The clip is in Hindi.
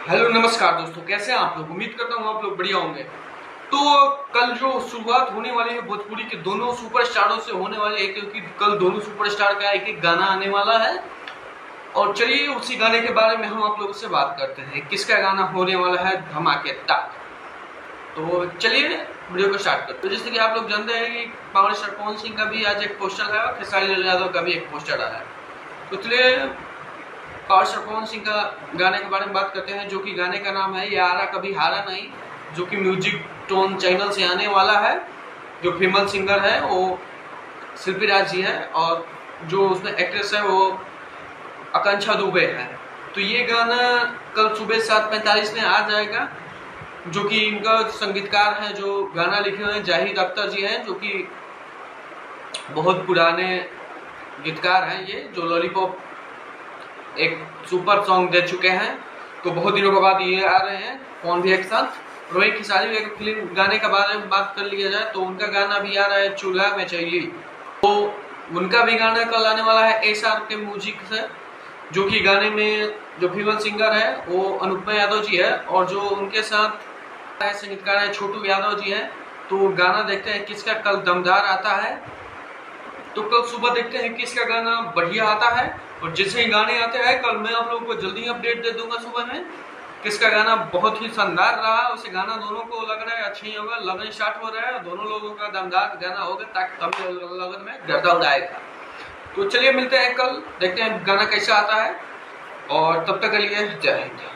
हेलो नमस्कार दोस्तों, कैसे हैं आप लोग। उम्मीद करता हूँ आप लोग बढ़िया होंगे। तो कल जो शुरुआत होने वाली है भोजपुरी के दोनों सुपरस्टारों से होने वाली है, क्योंकि कल दोनों सुपरस्टार का एक एक गाना आने वाला है। और चलिए उसी गाने के बारे में हम आप लोगों से बात करते हैं। किसका गाना होने वाला है धमाकेदार। तो चलिए वीडियो को स्टार्ट करते हैं। तो जैसे कि आप लोग जानते हैं कि पावर स्टार पवन सिंह का भी आज एक पोस्टर आया और खेसारी लाल यादव का भी एक पोस्टर आया। तो चलिए पावर स्टार पवन सिंह का गाने के बारे में बात करते हैं, जो कि गाने का नाम है यारा कभी हारा नहीं, जो कि म्यूजिक टोन चैनल से आने वाला है। जो फीमेल सिंगर है वो शिल्पी राज जी है और जो उसमें एक्ट्रेस है वो आकांक्षा दुबे है। तो ये गाना कल सुबह 7:45 में आ जाएगा। जो कि इनका संगीतकार है, जो गाना लिखे हुए हैं जाहिद अख्तर जी हैं, जो कि बहुत पुराने गीतकार हैं। ये जो लॉलीपॉप एक सुपर सॉन्ग दे चुके हैं, तो बहुत दिनों के बाद ये आ रहे हैं कौन भी एक साथ। रोहित खिसारी एक फिल्म गाने के बारे में बात कर लिया जाए तो उनका गाना भी आ रहा है चूल्हा में चाहिए। तो उनका भी गाना कल आने वाला है एसआर के म्यूजिक से। जो कि गाने में जो फीमेल सिंगर है वो अनुपमा यादव जी है और जो उनके साथ संगीतकार है छोटू यादव जी है। तो गाना देखते हैं किसका कल दमदार आता है। तो कल सुबह देखते हैं किसका गाना बढ़िया आता है। और जैसे ही गाने आते हैं कल मैं आप लोगों को जल्दी अपडेट दे दूंगा सुबह में किसका गाना बहुत ही शानदार रहा। उसे गाना दोनों को लग रहा है अच्छा ही होगा। लगन स्टार्ट हो रहा है, दोनों लोगों का दमदार गाना होगा ताकि तब लगन में गर्दा उड़ाएगा। तो चलिए मिलते हैं कल, देखते हैं गाना कैसा आता है। और तब तक के लिए जय हिंद।